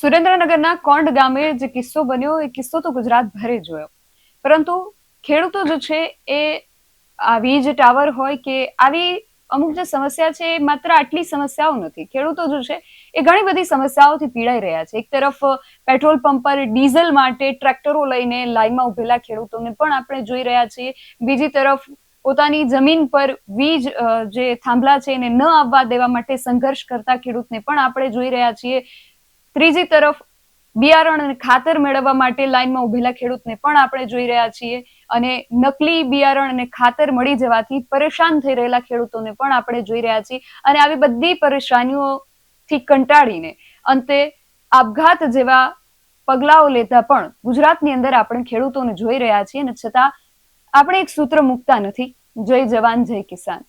સુરેન્દ્રનગરના કોંડ ગામે જે કિસ્સો બન્યો એ કિસ્સો તો ગુજરાત ભરે જોયો, પરંતુ ખેડૂતો જે છે એ આ વીજ ટાવર હોય કે આવી અમુક જે સમસ્યા છે એ માત્ર આટલી સમસ્યાઓ નથી. ખેડૂતો જે છે એ ઘણી બધી સમસ્યાઓથી પીડાઈ રહ્યા છે. એક તરફ પેટ્રોલ પંપ પર ડીઝલ માટે ટ્રેક્ટરો લઈને લાઈનમાં ઉભેલા ખેડૂતોને પણ આપણે જોઈ રહ્યા છીએ. બીજી તરફ પોતાની જમીન પર વીજ જે થાંભલા છે એને ન આવવા દેવા માટે સંઘર્ષ કરતા ખેડૂતને પણ આપણે જોઈ રહ્યા છીએ. ત્રીજી તરફ બિયારણ અને ખાતર મેળવવા માટે લાઈનમાં ઉભેલા ખેડૂતને પણ આપણે જોઈ રહ્યા છીએ, અને નકલી બિયારણ અને ખાતર મળી જવાથી પરેશાન થઈ રહેલા ખેડૂતોને પણ આપણે જોઈ રહ્યા છીએ. અને આવી બધી પરેશાનીઓથી કંટાળીને અંતે આપઘાત જેવા પગલાઓ લેતા પણ ગુજરાતની અંદર આપણે ખેડૂતોને જોઈ રહ્યા છીએ, અને છતાં આપણે એક સૂત્ર મૂકતા નથી, જય જવાન જય કિસાન.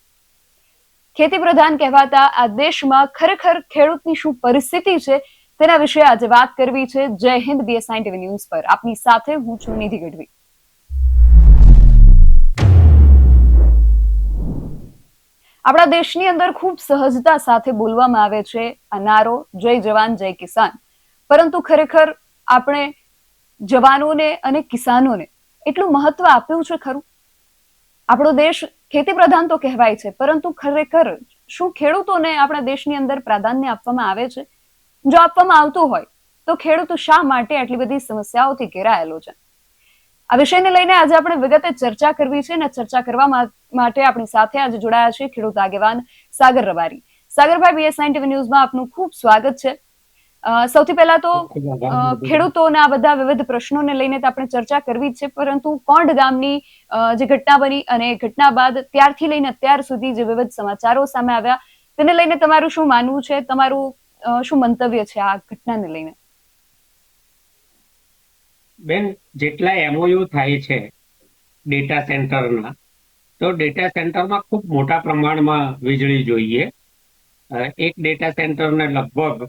ખેતી પ્રધાન કહેવાતા આ દેશમાં ખરેખર ખેડૂતની શું પરિસ્થિતિ છે તેના વિશે આજે વાત કરવી છે. જય હિન્દ BSI ટીવી ન્યૂઝ પર આપની સાથે હું છું નિધિ ગઢવી. આપણા દેશની અંદર ખૂબ સહજતા સાથે બોલવામાં આવે છે આ નારો જય જવાન જય કિસાન, પરંતુ ખરેખર આપણે જવાનોને અને કિસાનોને એટલું મહત્વ આપ્યું છે ખરું? આપણો દેશ ખેતી પ્રધાન તો કહેવાય છે, પરંતુ ખરેખર શું ખેડૂતોને આપણા દેશની અંદર પ્રાધાન્ય આપવામાં આવે છે? જો આપવામાં આવતું હોય તો ખેડૂતો શા માટે આટલી બધી સમસ્યાઓથી ઘેરાયેલો છે? આ વિષયને લઈને આજે આપણે વિગતે ચર્ચા કરવી છે, અને ચર્ચા કરવા માટે આપણી સાથે આજે જોડાયા છે ખેડૂત આગેવાન સાગર રબારી. સાગરભાઈ, BSI ટીવી ન્યૂઝમાં આપનું ખૂબ સ્વાગત છે. સૌથી પહેલા તો ખેડૂતોના બધા વિવિધ પ્રશ્નોને લઈને આપણે ચર્ચા કરવી જ છે, પરંતુ કોંડ ગામની જે ઘટના બની અને ઘટના બાદ ત્યારથી લઈને અત્યાર સુધી જે વિવિધ સમાચારો સામે આવ્યા તેને લઈને તમારું શું માનવું છે, તમારું શું મંતવ્ય છે આ ઘટનાને લઈને? બેન, જેટલા MOU થાય છે ડેટા સેન્ટરના, તો ડેટા સેન્ટરમાં ખૂબ મોટા પ્રમાણમાં વીજળી જોઈએ. એક ડેટા સેન્ટરને લગભગ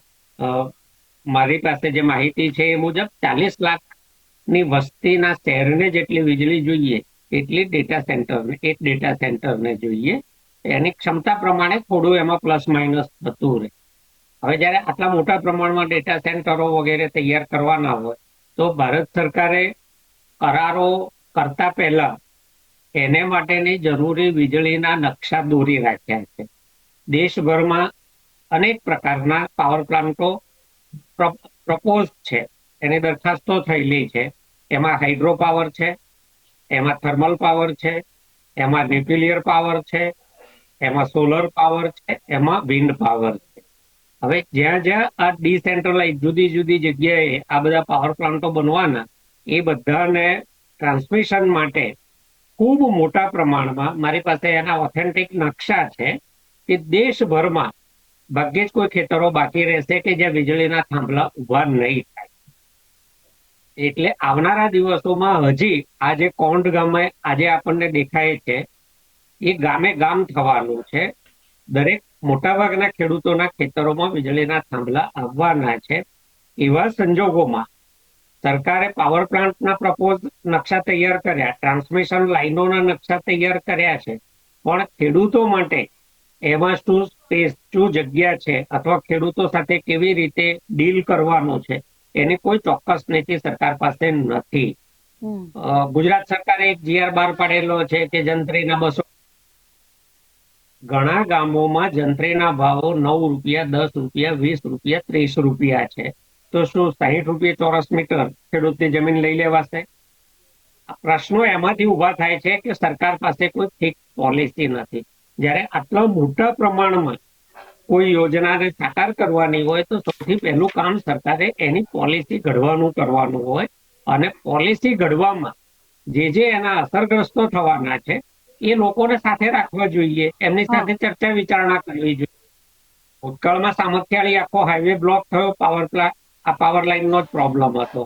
મારી પાસે જે માહિતી છે એ મુજબ 40 લાખની વસ્તીના શહેરને જેટલી વીજળી જોઈએ એટલી એક ડેટા સેન્ટરને જોઈએ. એની ક્ષમતા પ્રમાણે થોડું એમાં પ્લસ માઇનસ થતું રહે. હવે જયારે આટલા મોટા પ્રમાણમાં ડેટા સેન્ટરો વગેરે તૈયાર કરવાના હોય તો ભારત સરકારે કરારો કરતા પહેલા એને માટેની જરૂરી વીજળીના નકશા દોરી રાખ્યા છે. દેશભરમાં અનેક પ્રકારના પાવર પ્લાન્ટો પ્રપોઝ છે, એની દરખાસ્તો થયેલી છે. એમાં હાઇડ્રો પાવર છે, એમાં થર્મલ પાવર છે, એમાં ન્યુક્લિયર પાવર છે, એમાં સોલર પાવર છે, એમાં વિન્ડ પાવર છે. હવે જ્યાં જ્યાં આ ડિસેન્ટ્રલાઇઝ જુદી જુદી જગ્યાએ આ બધા પાવર પ્લાન્ટો બનવાના, એ બધાને ટ્રાન્સમિશન માટે ખૂબ મોટા પ્રમાણમાં મારી પાસે એના ઓથેન્ટિક નકશા છે કે દેશભરમાં ભાગ્યે જ કોઈ ખેતરો બાકી રહેશે કે જ્યાં વીજળીના થાંભલા ઉભા નહીં થાય. એટલે આવનારા દિવસોમાં હજી આજે કોંડ ગામે આજે આપણને દેખાય છે એ ગામે ગામ થવાનું છે. દરેક મોટાભાગના ખેડૂતોના ખેતરોમાં વીજળીના થાંભલા આવવાના છે. એવા સંજોગોમાં સરકારે પાવર પ્લાન્ટના પ્રપોઝ નકશા તૈયાર કર્યા, ટ્રાન્સમિશન લાઈનોના નકશા તૈયાર કર્યા છે, પણ ખેડૂતો માટે એમાં શું સ્પેસ, શું જગ્યા છે, અથવા ખેડૂતો સાથે કેવી રીતે ડીલ કરવાનું છે એની કોઈ ચોક્કસ નીતિ સરકાર પાસે નથી. ગુજરાત સરકારે એક GR બહાર પાડેલો છે કે જંત્રીના 200. ઘણા ગામોમાં જંત્રીના ભાવો 9 રૂપિયા, 10 રૂપિયા, 20 રૂપિયા, 30 રૂપિયા છે. તો શું 60 રૂપિયા ચોરસ મીટર ખેડૂતની જમીન લઈ લેવાશે? પ્રશ્નો એમાંથી ઉભા થાય છે કે સરકાર પાસે કોઈ ફિક્સ પોલિસી નથી. જ્યારે આટલા મોટા પ્રમાણમાં કોઈ યોજનાને સાકાર કરવાની હોય તો સૌથી પહેલું કામ સરકારે એની પોલિસી ઘડવાનું કરવાનું હોય, અને પોલિસી ઘડવામાં જે એના અસરગ્રસ્તો થવાના છે એ લોકોને સાથે રાખવા જોઈએ, એમની સાથે ચર્ચા વિચારણા કરવી જોઈએ. ભૂતકાળમાં સામખિયાળી આખો હાઈવે બ્લોક થયો આ પાવર લાઈનનો જ પ્રોબ્લેમ હતો.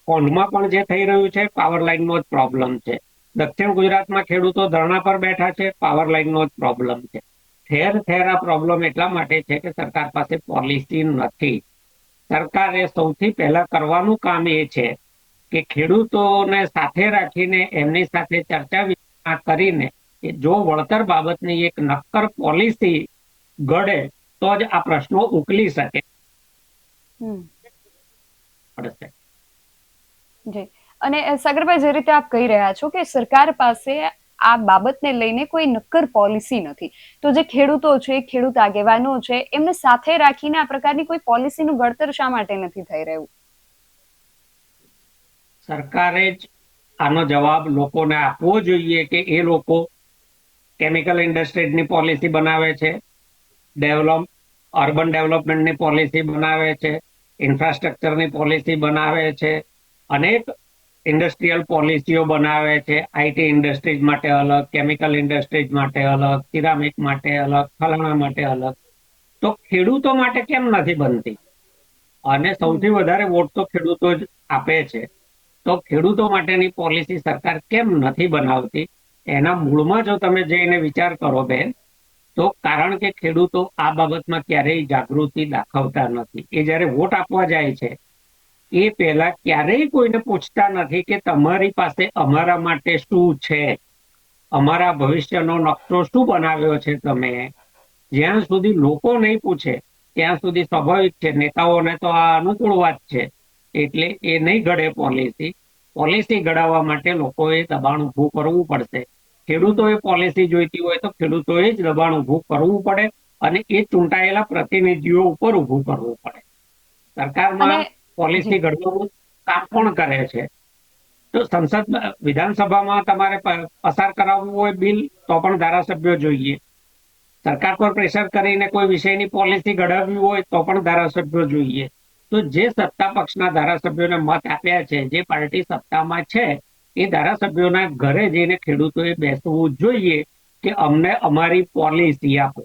કોંઢમાં પણ જે થઈ રહ્યું છે પાવર લાઈનનો જ પ્રોબ્લેમ છે. દક્ષિણ ગુજરાતમાં ખેડૂતો ધરણા પર બેઠા છે, પાવર લાઈનનો જ પ્રોબ્લેમ છે. ઠેર ઠેર આ પ્રોબ્લેમ એટલા માટે છે કે સરકાર પાસે પોલિસી નથી. સરકારે સૌથી પહેલા કરવાનું કામ એ છે કે ખેડૂતોને સાથે રાખીને એમની સાથે ચર્ચા વિચારણા કરીને જો વળતર બાબતની એક નક્કર પોલિસી ઘડે તો જ આ પ્રશ્નો ઉકેલી શકે. પડશે. જી. અને સાગરભાઈ, જે રીતે આપ કહી રહ્યા છો કે સરકાર પાસે આ બાબતને લઈને કોઈ નક્કર પોલિસી નથી, તો જે ખેડૂતો છે, ખેડૂત આગેવાનો છે, એમને સાથે રાખીને આ પ્રકારની કોઈ પોલિસીનું ઘડતર શા માટે નથી થઈ રહ્યું? સરકારે જ આનો જવાબ લોકોને આપવો જોઈએ કે એ લોકો કેમિકલ ઇન્ડસ્ટ્રીઝની પોલિસી બનાવે છે, અર્બન ડેવલપમેન્ટની પોલિસી બનાવે છે, ઇન્ફ્રાસ્ટ્રક્ચરની પોલિસી બનાવે છે, અનેક ઇન્ડસ્ટ્રીયલ પોલિસીઓ બનાવે છે, આઈટી ઇન્ડસ્ટ્રીઝ માટે અલગ, કેમિકલ ઇન્ડસ્ટ્રીઝ માટે અલગ, સિરામિક માટે અલગ, ફલાણા માટે અલગ. તો ખેડૂતો માટે કેમ નથી બનતી? અને સૌથી વધારે વોટ તો ખેડૂતો જ આપે છે. તો ખેડૂતો માટેની પોલિસી સરકાર કેમ નથી બનાવતી? એના મૂળમાં જો તમે જઈને વિચાર કરો બેન, તો કારણ કે ખેડૂતો આ બાબતમાં ક્યારેય જાગૃતિ દાખવતા નથી. એ જ્યારે વોટ આપવા જાય છે એ પહેલા ક્યારેય કોઈને પૂછતા નથી કે તમારી પાસે અમારા માટે શું છે, અમારા ભવિષ્યનો નકશો શું બનાવ્યો છે તમે. જ્યાં સુધી લોકો નહીં પૂછે ત્યાં સુધી સ્વાભાવિક છે, નેતાઓને તો આ અનુકૂળ વાત છે એટલે એ નહીં ઘડે પોલિસી. પોલિસી ઘડાવવા માટે લોકોએ દબાણ ઊભું કરવું પડશે. ખેડૂતોએ પોલિસી જોઈતી હોય તો ખેડૂતોએ જ દબાણ ઊભું કરવું પડે અને એ ચૂંટાયેલા પ્રતિનિધિઓ ઉપર ઊભું કરવું પડે. સરકારમાં પોલિસી ઘડવાનું કામ કોણ કરે છે? તો વિધાનસભામાં તમારે પસાર કરાવવું હોય બિલ તો પણ ધારાસભ્યો જોઈએ. સરકાર પર પ્રેશર કરીને કોઈ વિષયની પોલિસી ઘડાવવી હોય તો પણ ધારાસભ્યો જોઈએ. તો જે સત્તા પક્ષના ધારાસભ્યોને મત આપ્યા છે, જે પાર્ટી સત્તામાં છે, એ ધારાસભ્યોના ઘરે જઈને ખેડૂતોએ બેસવું જોઈએ કે અમને અમારી પોલિસી આપો.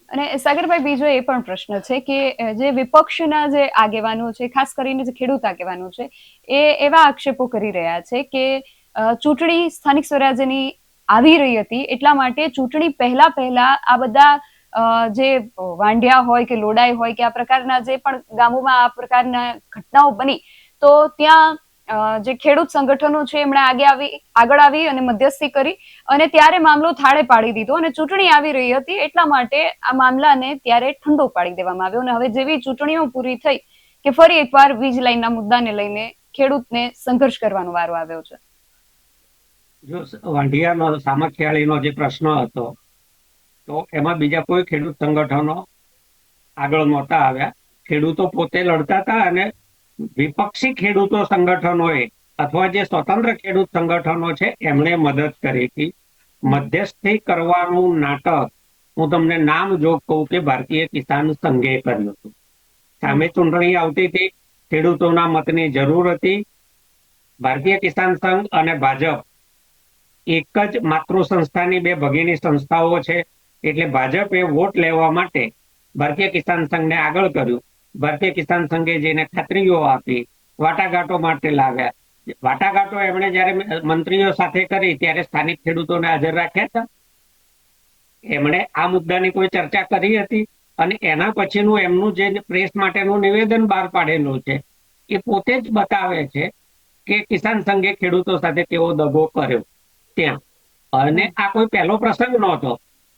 અને સાગરભાઈ, બીજો એ પણ પ્રશ્ન છે કે જે વિપક્ષના જે આગેવાનો છે, ખાસ કરીને જે ખેડૂત આગેવાનો છે, એ એવા આક્ષેપો કરી રહ્યા છે કે ચૂંટણી સ્થાનિક સ્વરાજ્યની આવી રહી હતી એટલા માટે ચૂંટણી પહેલા આ બધા જે વાંઢિયા હોય કે લોડાઈ હોય કે આ પ્રકારના જે પણ ગામોમાં આ પ્રકારના ઘટનાઓ બની, તો ત્યાં જે ખેડૂત સંગઠનો છે એમણે આગળ આવી અને મધ્યસ્થી કરી અને ત્યારે મામલો થાળે પાડી દીધો અને ચૂંટણી આવી રહી હતી એટલા માટે આ મામલાને ત્યારે ઠંડો પાડી દેવામાં આવ્યો. અને હવે જેવી ચૂંટણીઓ પૂરી થઈ કે ફરી એકવાર વીજ લાઈનના મુદ્દાને લઈને ખેડૂતને સંઘર્ષ કરવાનો વારો આવ્યો છે. જો વાંઢિયાનો સામખિયાળીનો જે પ્રશ્ન હતો તો એમાં બીજા કોઈ ખેડૂત સંગઠનો આગળ નહોતા આવ્યા. ખેડૂતો પોતે લડતા હતા અને વિપક્ષી ખેડૂતો સંગઠનોએ અથવા જે સ્વતંત્ર ખેડૂત સંગઠનો છે એમણે મદદ કરી હતી. મધ્યસ્થી કરવાનું નાટક હું તમને નામ જો કહું કે ભારતીય કિસાન સંઘે કર્યું હતું. સામે ચૂંટણી આવતી હતી, ખેડૂતોના મતની જરૂર હતી. ભારતીય કિસાન સંઘ અને ભાજપ એક જ માતૃ સંસ્થાની બે ભગીની સંસ્થાઓ છે એટલે ભાજપે વોટ લેવા માટે ભારતીય કિસાન સંઘને આગળ કર્યું. ભારતીય કિસાન સંઘે જેને ખાતરીઓ આપી, વાટાઘાટો માટે લાવ્યા. વાટાઘાટો એમણે જયારે મંત્રીઓ સાથે કરી ત્યારે સ્થાનિક ખેડૂતોને હાજર રાખ્યા હતા? એમણે આ મુદ્દાની કોઈ ચર્ચા કરી હતી? અને એના પછીનું એમનું જે પ્રેસ માટેનું નિવેદન બહાર પાડેલું છે એ પોતે જ બતાવે છે કે કિસાન સંઘે ખેડૂતો સાથે કેવો દગો કર્યો ત્યાં. અને આ કોઈ પહેલો પ્રસંગ નહોતો.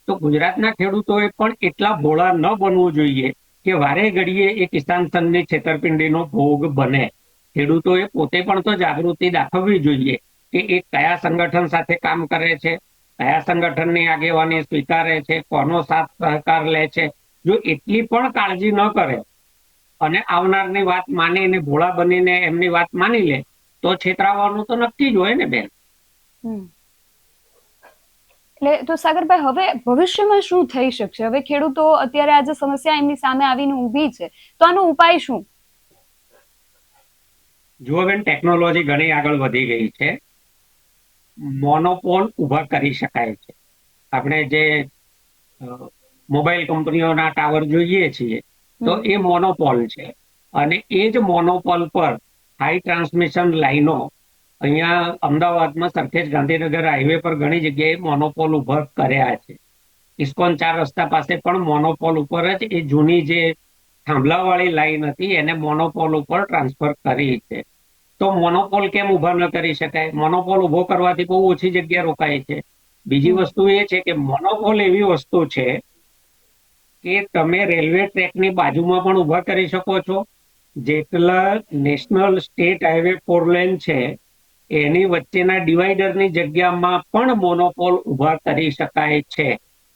તો ગુજરાતના ખેડૂતોએ પણ એટલા ભોળા ન બનવું જોઈએ કે વારે ઘડીએ એ કિસાન સંઘની છેતરપિંડીનો ભોગ બને. ખેડૂતોએ પોતે પણ તો જાગૃતિ દાખવવી જોઈએ કે એ કયા સંગઠન સાથે કામ કરે છે, કયા સંગઠનની આગેવાની સ્વીકારે છે, કોનો સાથ સહકાર લે છે. જો એટલી પણ કાળજી ન કરે અને આવનારની વાત માનીને ભોળા બનીને એમની વાત માની લે તો છેતરાવાનું તો નક્કી જ હોય ને બેન. એટલે તો સાગરભાઈ, હવે ભવિષ્યમાં શું થઈ શકશે? હવે ખેડૂતો અત્યારે આજે સમસ્યા એમની સામે આવીને ઊભી છે, તો આનો ઉપાય શું? જુઓ બેન, ટેકનોલોજી ઘણી આગળ વધી ગઈ છે. મોનોપોલ ઉભા કરી શકાય છે. આપણે જે મોબાઈલ કંપનીઓના ટાવર જોઈએ છીએ તો એ મોનોપોલ છે અને એ જ મોનોપોલ પર હાઈ ટ્રાન્સમિશન લાઈનો અહીંયા અમદાવાદમાં સરખેજ ગાંધીનગર હાઈવે પર ઘણી જગ્યાએ મોનોપોલ ઉભા કર્યા છે. ઇસ્કોન 4 રસ્તા પાસે પણ મોનોપોલ ઉપર જ એ જૂની જે થાંભલાવાળી લાઈન હતી એને મોનોપોલ ઉપર ટ્રાન્સફર કરી છે. તો મોનોપોલ કેમ ઉભા ન કરી શકાય? મોનોપોલ ઉભો કરવાથી બહુ ઓછી જગ્યા રોકાય છે. બીજી વસ્તુ એ છે કે મોનોપોલ એવી વસ્તુ છે કે તમે રેલવે ટ્રેકની બાજુમાં પણ ઉભા કરી શકો છો, જેટલા નેશનલ સ્ટેટ હાઈવે 4 લેન છે એની વચ્ચેના ડિવાઈડરની જગ્યામાં પણ મોનોપોલ ઉભા કરી શકાય છે.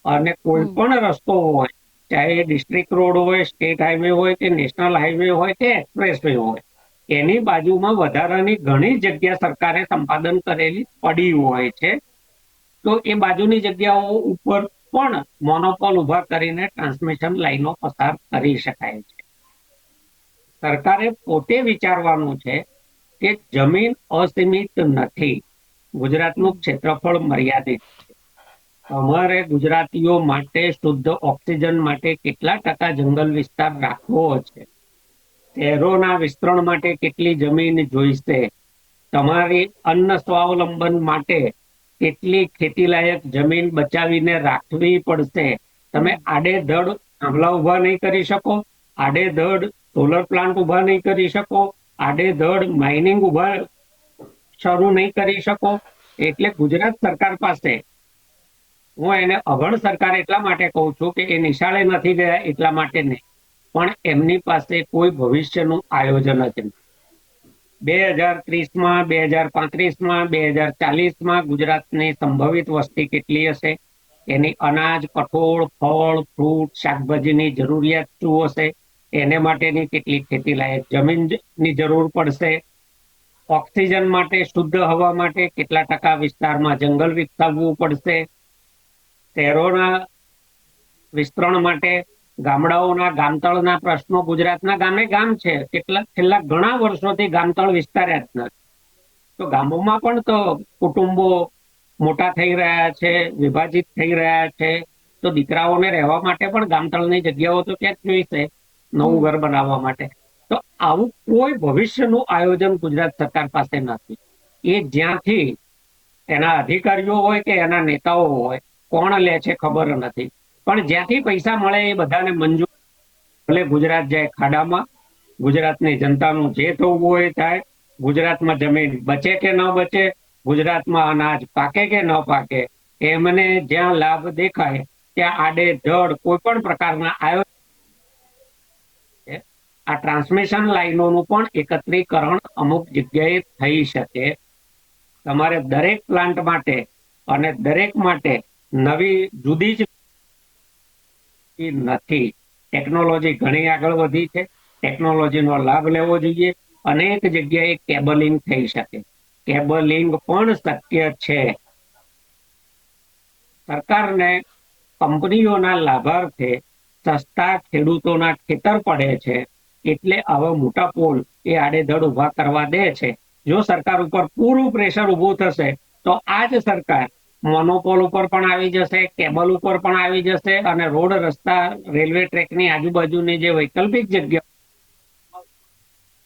અને કોઈ પણ રસ્તો હોય, ચાહે ડિસ્ટ્રિક્ટ રોડ હોય, સ્ટેટ હાઈવે હોય કે નેશનલ હાઈવે હોય કે એક્સપ્રેસ વે હોય, એની બાજુમાં વધારાની ઘણી જગ્યા સરકારે સંપાદન કરેલી પડી હોય છે. તો એ બાજુની જગ્યાઓ ઉપર પણ મોનોપોલ ઉભા કરીને ટ્રાન્સમિશન લાઈનો પસાર કરી શકાય છે. સરકારે પોતે વિચારવાનું છે કે જમીન અસીમિત નથી, ગુજરાતનું ક્ષેત્રફળ મર્યાદિત છે. અમારે ગુજરાતીઓ માટે શુદ્ધ ઓક્સિજન માટે કેટલા ટકા જંગલ વિસ્તાર રાખવો છે, શહેરોના વિસ્તરણ માટે કેટલી જમીન જોઈશે, તમારી અન્ન સ્વાવલંબન માટે કેટલી ખેતીલાયક જમીન બચાવીને રાખવી પડશે. તમે આડેધડ થાંભલા ઉભા નહીં કરી શકો, આડેધડ સોલર પ્લાન્ટ ઉભા નહીં કરી શકો, આડેધડ માઇનિંગ ઉભા શરૂ નહીં કરી શકો. એટલે ગુજરાત સરકાર પાસે, હું એને અભણ સરકાર એટલા માટે કહું છું કે એ નિશાળે નથી ગયા એટલા માટે નહીં, પણ એમની પાસે કોઈ ભવિષ્યનું આયોજન જ નથી. 2030માં, 2035માં, 2040માં ગુજરાતની સંભવિત વસ્તી કેટલી હશે, એની અનાજ, કઠોળ, ફળ, ફ્રૂટ, શાકભાજીની જરૂરિયાત શું હશે, એને માટેની કેટલી ખેતીલાયક જમીનની જરૂર પડશે, ઓક્સિજન માટે, શુદ્ધ હવા માટે કેટલા ટકા વિસ્તારમાં જંગલ વિકસાવવું પડશે, શહેરોના વિસ્તરણ માટે ગામડાઓના ગામતળના પ્રશ્નો, ગુજરાતના ગામે ગામ છે, છેલ્લા ઘણા વર્ષોથી ગામતળ વિસ્તાર્યા જ નથી. તો ગામોમાં પણ તો કુટુંબો મોટા થઈ રહ્યા છે, વિભાજિત થઈ રહ્યા છે, તો દીકરાઓને રહેવા માટે પણ ગામતળની જગ્યાઓ તો ક્યાંક જોઈશે નવું ઘર બનાવવા માટે. તો આવું કોઈ ભવિષ્યનું આયોજન ગુજરાત સરકાર પાસે નથી. એ જ્યાંથી એના અધિકારીઓ હોય કે એના નેતાઓ હોય, કોણ લે છે ખબર નથી, પણ જ્યાંથી પૈસા મળે એ બધાને મંજૂર. ભલે ગુજરાત જાય ખાડામાં, ગુજરાતની જનતાનું જે થવું હોય એ થાય, ગુજરાતમાં જમીન બચે કે ન બચે, ગુજરાતમાં અનાજ પાકે કે ન પાકે, એમને જ્યાં લાભ દેખાય ત્યાં આડેધડ કોઈ પણ પ્રકારના આયોજન. આ ટ્રાન્સમિશન લાઈનોનું પણ એકત્રીકરણ અમુક જગ્યાએ થઈ શકે. તમારે દરેક પ્લાન્ટ માટે અને દરેક માટે નવી જુદી જ નથી. ટેકનોલોજી ઘણી આગળ વધી છે, ટેકનોલોજીનો લાભ લેવો જોઈએ. અનેક જગ્યાએ કેબલિંગ થઈ શકે, કેબલિંગ પણ શક્ય છે. સરકારને કંપનીઓના લાભાર્થે સસ્તા ખેડૂતોના ખેતર પડે છે, એટલે આવા મોટા પોલ એ આડેધડ ઉભા કરવા દે છે. જો સરકાર ઉપર પૂરું પ્રેશર ઉભું થશે તો આ જ સરકાર મોનોપોલ ઉપર પણ આવી જશે, કેબલ ઉપર પણ આવી જશે, અને રોડ, રસ્તા, રેલવે ટ્રેકની આજુબાજુની જે વૈકલ્પિક જગ્યા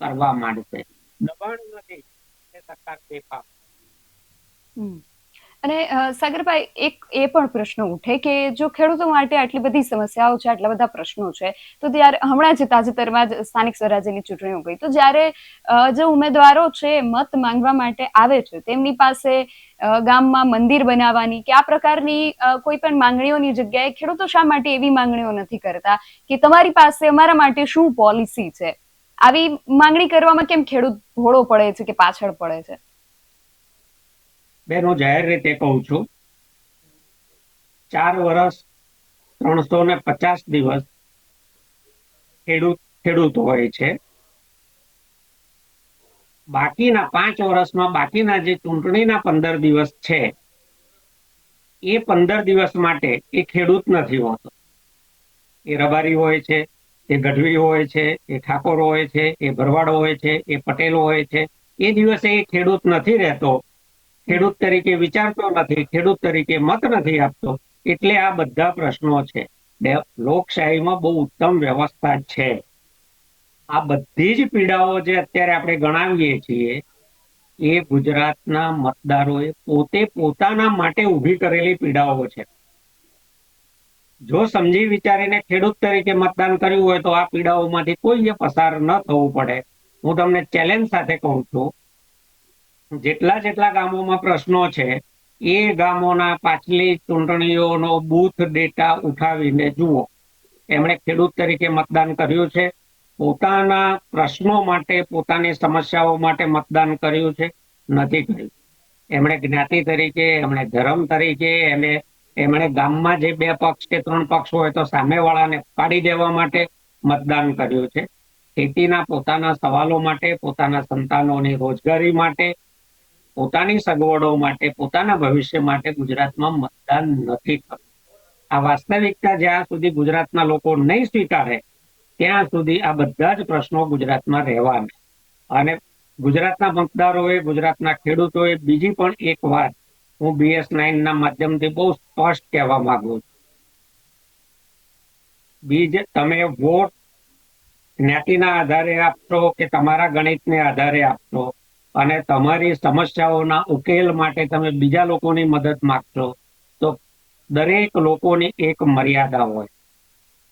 કરવા માંડશે. દબાણ નથી, સરકાર બેફામ. અને સાગરભાઈ, એક એ પણ પ્રશ્ન ઉઠે કે જો ખેડૂતો માટે આટલી બધી સમસ્યાઓ છે, આટલા બધા પ્રશ્નો છે, તો ત્યારે હમણાં જ તાજેતરમાં જ સ્થાનિક સ્વરાજ્યની ચૂંટણીઓ ગઈ, તો જ્યારે જે ઉમેદવારો છે મત માંગવા માટે આવે છે, તેમની પાસે ગામમાં મંદિર બનાવવાની કે આ પ્રકારની કોઈ પણ માંગણીઓની જગ્યાએ ખેડૂતો શા માટે એવી માંગણીઓ નથી કરતા કે તમારી પાસે અમારા માટે શું પોલિસી છે? આવી માંગણી કરવામાં કેમ ખેડૂત ભોળો પડે છે કે પાછળ પડે છે? બેન, હું જાહેર રીતે કહું છું, 4 વર્ષ 350 દિવસ ખેડૂત હોય છે. બાકીના 5 વર્ષમાં બાકીના જે ચૂંટણીના 15 દિવસ છે, એ 15 દિવસ માટે એ ખેડૂત નથી હોતો. એ રબારી હોય છે, એ ગઢવી હોય છે, એ ઠાકોર હોય છે, એ ભરવાડ હોય છે, એ પટેલ હોય છે. એ દિવસે એ ખેડૂત નથી રહેતો, ખેડૂત તરીકે વિચારતો નથી, ખેડૂત તરીકે મત નથી આપતો. એટલે આ બધા પ્રશ્નો છે. લોકશાહીમાં બહુ ઉત્તમ વ્યવસ્થા છે. આ બધી જ પીડાઓ જે અત્યારે આપણે ગણાવીએ છીએ, એ ગુજરાતના મતદારોએ પોતે પોતાના માટે ઊભી કરેલી પીડાઓ છે. જો સમજી વિચારીને ખેડૂત તરીકે મતદાન કર્યું હોય તો આ પીડાઓમાંથી કોઈએ પસાર ન થવું પડે. હું તમને ચેલેન્જ સાથે કહું છું, જેટલા ગામોમાં પ્રશ્નો છે, એ ગામોના પાછલી ચૂંટણીઓનો બૂથ ડેટા ઉઠાવીને જુઓ. એમણે ખેડૂત તરીકે મતદાન કર્યું છે, પોતાના પ્રશ્નો માટે, પોતાની સમસ્યાઓ માટે મતદાન કર્યું છે? નથી કર્યું. એમણે જ્ઞાતિ તરીકે, એમણે ધર્મ તરીકે, એમણે ગામમાં જે 2 પક્ષ કે 3 પક્ષ હોય તો સામેવાળાને પાડી દેવા માટે મતદાન કર્યું છે. ખેતીના પોતાના સવાલો માટે, પોતાના સંતાનોની રોજગારી માટે, પોતાની સગવડો માટે, પોતાના ભવિષ્ય માટે ગુજરાતમાં મતદાન નથી થતું. આ વાસ્તવિકતા જ્યાં સુધી ગુજરાતના લોકો નહીં સ્વીકારે ત્યાં સુધી આ બધા જ પ્રશ્નો ગુજરાતમાં રહેવાના. અને ગુજરાતના મતદારોએ, ગુજરાતના ખેડૂતોએ બીજી પણ એક વાત હું BS9 ના માધ્યમથી બહુ સ્પષ્ટ કહેવા માંગુ છું. તમે વોટ જ્ઞાતિના આધારે આપશો કે તમારા ગણિતને આધારે આપશો અને તમારી સમસ્યાઓના ઉકેલ માટે તમે બીજા લોકોની મદદ માંગશો, તો દરેક લોકોની એક મર્યાદા હોય.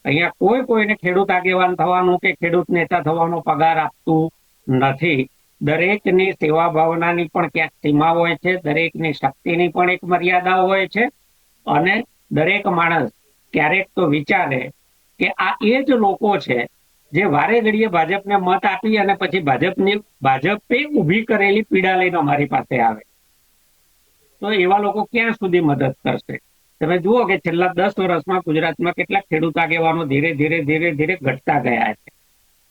અહીંયા કોઈને ખેડૂત આગેવાન થવાનું કે ખેડૂત નેતા થવાનો પગાર આપતું નથી. દરેકની સેવા ભાવનાની પણ ક્યાંક સીમા હોય છે, દરેકની શક્તિની પણ એક મર્યાદા હોય છે. અને દરેક માણસ ક્યારેક તો વિચારે કે આ એ જ લોકો છે જે વારે ઘડીએ ભાજપને મત આપી અને પછી ભાજપે ઊભી કરેલી પીડા લઈને અમારી પાસે આવે. તો એવા લોકો ક્યાં સુધી મદદ કરશે? તમે જુઓ કે છેલ્લા 10 વર્ષમાં ગુજરાતમાં કેટલાક ખેડૂત આગેવાનો ધીરે ધીરે ધીરે ધીરે ઘટતા ગયા છે,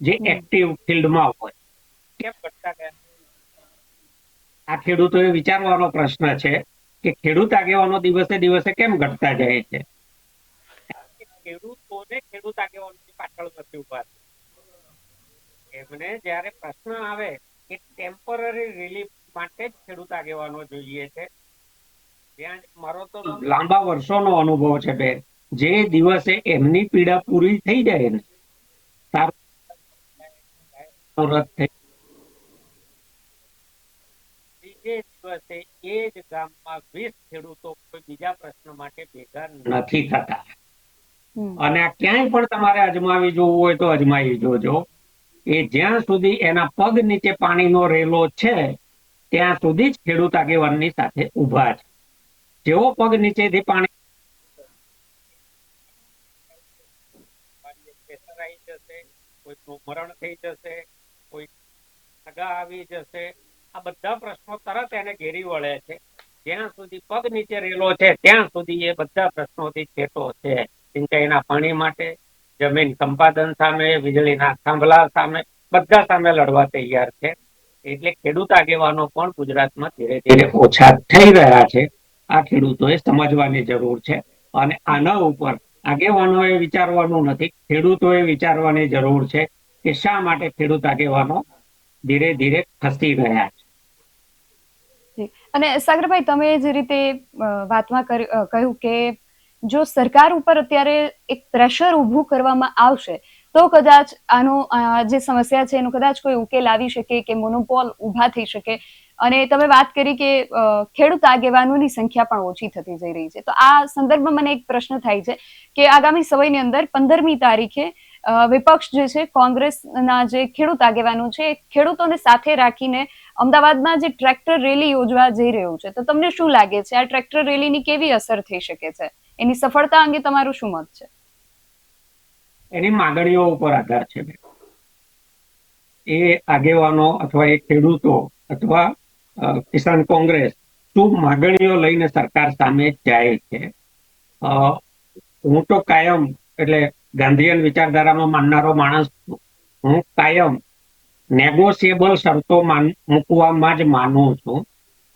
જે એક્ટિવ ફિલ્ડમાં હોય. કેમ ઘટતા ગયા? આ ખેડૂતોએ વિચારવાનો પ્રશ્ન છે કે ખેડૂત આગેવાનો દિવસે દિવસે કેમ ઘટતા જાય છે. ખેડૂતોને ખેડૂત આગેવાનોની પાછળ નથી ઉભા. એમને જયારે પ્રશ્ન આવે કે ટેમ્પરરી રિલીફ માટે જ ખેડૂત આગેવાનો જોઈએ છે. મારો તો લાંબા વર્ષોનો અનુભવ છે બેન. જે દિવસે એમની પીડા પૂરી થઈ જાય ને, બીજે દિવસે એ જ ગામમાં 20 ખેડૂતો કોઈ બીજા પ્રશ્ન માટે ભેગા નથી થતા. અને આ ક્યાંય પણ તમારે અજમાવી જોવું હોય તો અજમાવી જોજો. એ જ્યાં સુધી એના પગ નીચે પાણીનો રેલો છે ત્યાં સુધી જ ખેડૂત આગેવાનની સાથે ઉભા છે. જેવો પગ નીચેથી પાણી જશે, કોઈનું મરણ થઈ જશે, કોઈ સગા આવી જશે, આ બધા પ્રશ્નો તરત એને ઘેરી વળે છે. જ્યાં સુધી પગ નીચે રેલો છે ત્યાં સુધી એ બધા પ્રશ્નોથી છેટો છે. સિંચાઈના પાણી માટે, જમીન સંપાદન સામે, વીજળીના થાંભલા સામે, બધા સામે લડવા તૈયાર છે. એટલે ખેડૂત આગેવાનો પણ ગુજરાતમાં ધીરે ધીરે ઓછા થઈ રહ્યા છે. આ ખેડૂતોએ સમજવાની જરૂર છે. અને આના ઉપર આગેવાનોએ વિચારવાનું નથી, ખેડૂતોએ વિચારવાની જરૂર છે કે શા માટે ખેડૂત આગેવાનો ધીરે ધીરે ખસી રહ્યા છે. અને સાગરભાઈ, તમે જે રીતે વાતમાં કહ્યું કે જો સરકાર ઉપર અત્યારે એક પ્રેશર ઊભું કરવામાં આવશે તો કદાચ આનો જે સમસ્યા છે એનો કદાચ કોઈ ઉકેલ આવી શકે કે મોનોપોલ ઊભા થઈ શકે. અને તમે વાત કરી કે ખેડૂત આગેવાનોની સંખ્યા પણ ઓછી થતી જઈ રહી છે. તો આ સંદર્ભમાં મને એક પ્રશ્ન થાય છે કે આગામી સમયની અંદર 15મી તારીખે વિપક્ષ જે છે, કોંગ્રેસના જે ખેડૂત આગેવાનો છે, ખેડૂતોને સાથે રાખીને અમદાવાદમાં જે ટ્રેક્ટર રેલી યોજવા જઈ રહ્યું છે, તો તમને શું લાગે છે આ ટ્રેક્ટર રેલીની કેવી અસર થઈ શકે છે? એની સફળતા અંગે તમારું શું મત છે? એની માંગણીઓ ઉપર આધાર છે. એ આગેવાનો અથવા એ ખેડૂતો અથવા કિસાન કોંગ્રેસ શું માંગણીઓ લઈને સરકાર સામે જાય છે. હું તો કાયમ, એટલે ગાંધીયન વિચારધારામાં માનનારો માણસ, હું કાયમ નેગોશિયેબલ શરતો મૂકવામાં જ માનું છું.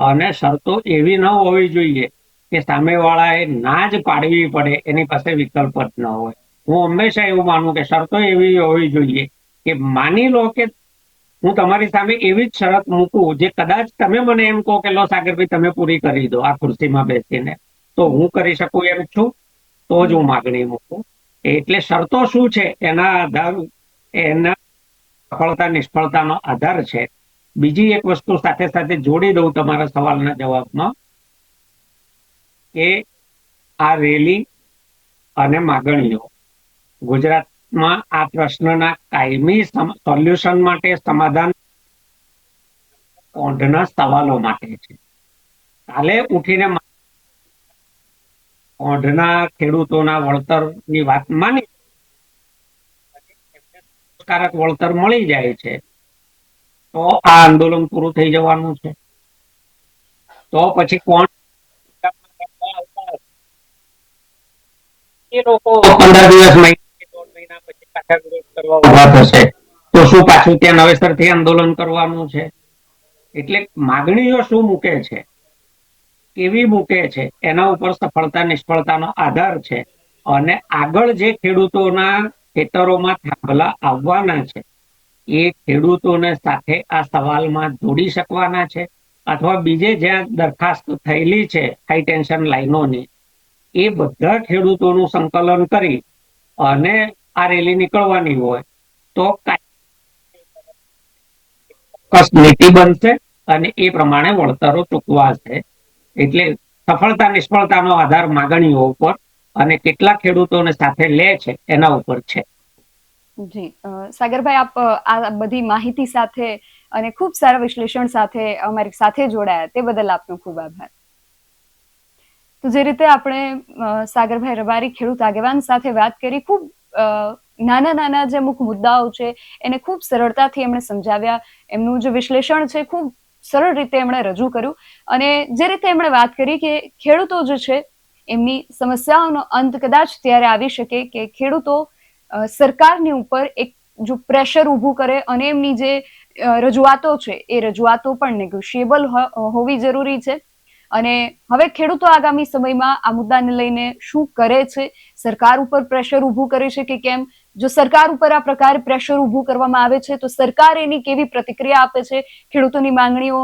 અને શરતો એવી ન હોવી જોઈએ કે સામેવાળાએ ના જ પાડવી પડે, એની પાસે વિકલ્પ જ ન હોય. હું હંમેશા એવું માનું કે શરતો એવી હોવી જોઈએ કે માની લો કે હું તમારી સામે એવી જ શરત મૂકું જે કદાચ તમે મને એમ કહો કે લો સાગરભાઈ તમે પૂરી કરી દો આ ખુરશીમાં બેસીને, તો હું કરી શકું એમ છું, તો જ હું માગણી મૂકું. એટલે શરતો શું છે એના આધાર, એના સફળતા નિષ્ફળતાનો આધાર છે. બીજી એક વસ્તુ સાથે સાથે જોડી દઉં તમારા સવાલના જવાબમાં, કે આ રેલી અને માગણીઓ ગુજરાતમાં આ પ્રશ્નના કાયમી સોલ્યુશન માટે, સમાધાન ઓંઢના સવાલો માટે છે. કાલે ઉઠીને ઓંઢના ખેડૂતોના વળતરની વાત માની સંતોષકારક વળતર મળી જાય છે તો આ આંદોલન પૂરું થઈ જવાનું છે. તો પછી કોણ એ લોકો 15 દિવસ મહિના 1.5 મહિના પછી પાછા વિરોધ કરવા ઉભા થશે તો શું પાછું ત્યાં નવેસરથી આંદોલન કરવાનું છે? એટલે માગણીઓ શું મૂકે છે, કેવી મૂકે છે, એના ઉપર સફળતા નિષ્ફળતાનો આધાર છે. અને આગળ જે ખેડૂતોના ખેતરોમાં થાંભલા આવવાના છે એ ખેડૂતોને સાથે આ સવાલમાં જોડી શકવાના છે અથવા બીજે જ્યાં દરખાસ્ત થયેલી છે હાઈ ટેન્શન લાઈનોની એ બધા ખેડૂતોનું સંકલન કરી અને આ રેલી નીકળવાની હોય તો ચોક્કસ નીતિ બનશે અને એ પ્રમાણે વળતરો ચૂકવાશે. એટલે સફળતા નિષ્ફળતાનો આધાર માગણીઓ ઉપર અને કેટલા ખેડૂતોને સાથે લે છે એના ઉપર છે. જી સાગરભાઈ, આપ આ બધી માહિતી સાથે અને ખૂબ સારા વિશ્લેષણ સાથે અમારી સાથે જોડાયા તે બદલ આપનો ખૂબ આભાર. તો જે રીતે આપણે સાગરભાઈ રબારી ખેડૂત આગેવાન સાથે વાત કરી, ખૂબ નાના નાના જે અમુક મુદ્દાઓ છે એને ખૂબ સરળતાથી એમણે સમજાવ્યા. એમનું જે વિશ્લેષણ છે ખૂબ સરળ રીતે એમણે રજૂ કર્યું અને જે રીતે એમણે વાત કરી કે ખેડૂતો જે છે એમની સમસ્યાઓનો અંત કદાચ ત્યારે આવી શકે કે ખેડૂતો સરકારની ઉપર એક જો પ્રેશર ઊભું કરે અને એમની જે રજૂઆતો છે એ રજૂઆતો પણ નેગોશિયેબલ હોવી જરૂરી છે. અને હવે ખેડૂતો આગામી સમયમાં આ મુદ્દાને લઈને શું કરે છે, સરકાર ઉપર પ્રેશર ઊભું કરે છે કે કેમ, જો સરકાર ઉપર આ પ્રકારે પ્રેશર ઊભું કરવામાં આવે છે તો સરકાર એની કેવી પ્રતિક્રિયા આપે છે, ખેડૂતોની માંગણીઓ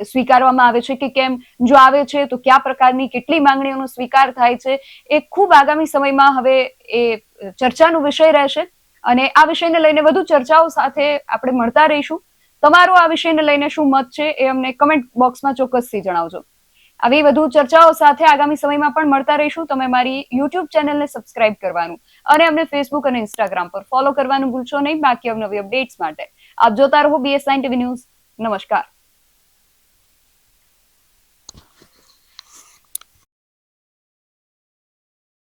સ્વીકારવામાં આવે છે કે કેમ, જો આવે છે તો કયા પ્રકારની કેટલી માંગણીઓનો સ્વીકાર થાય છે, એ ખૂબ આગામી સમયમાં હવે એ ચર્ચાનો વિષય રહેશે અને આ વિષયને લઈને વધુ ચર્ચાઓ સાથે આપણે મળતા રહીશું. તમારો આ વિષયને લઈને શું મત છે એ અમને કમેન્ટ બોક્સમાં ચોક્કસથી જણાવજો. આવી વધુ ચર્ચાઓ સાથે આગામી સમયમાં પણ મળતા રહીશું. તમે મારી યુટ્યુબ ચેનલને સબસ્ક્રાઇબ કરવાનું અને અમને ફેસબુક અને ઇન્સ્ટાગ્રામ પર ફોલો કરવાનું ભૂલશો નહીં. બાકી અવનવી અપડેટ્સ માટે આપ જોતા રહો BS9 TV ન્યૂઝ. નમસ્કાર.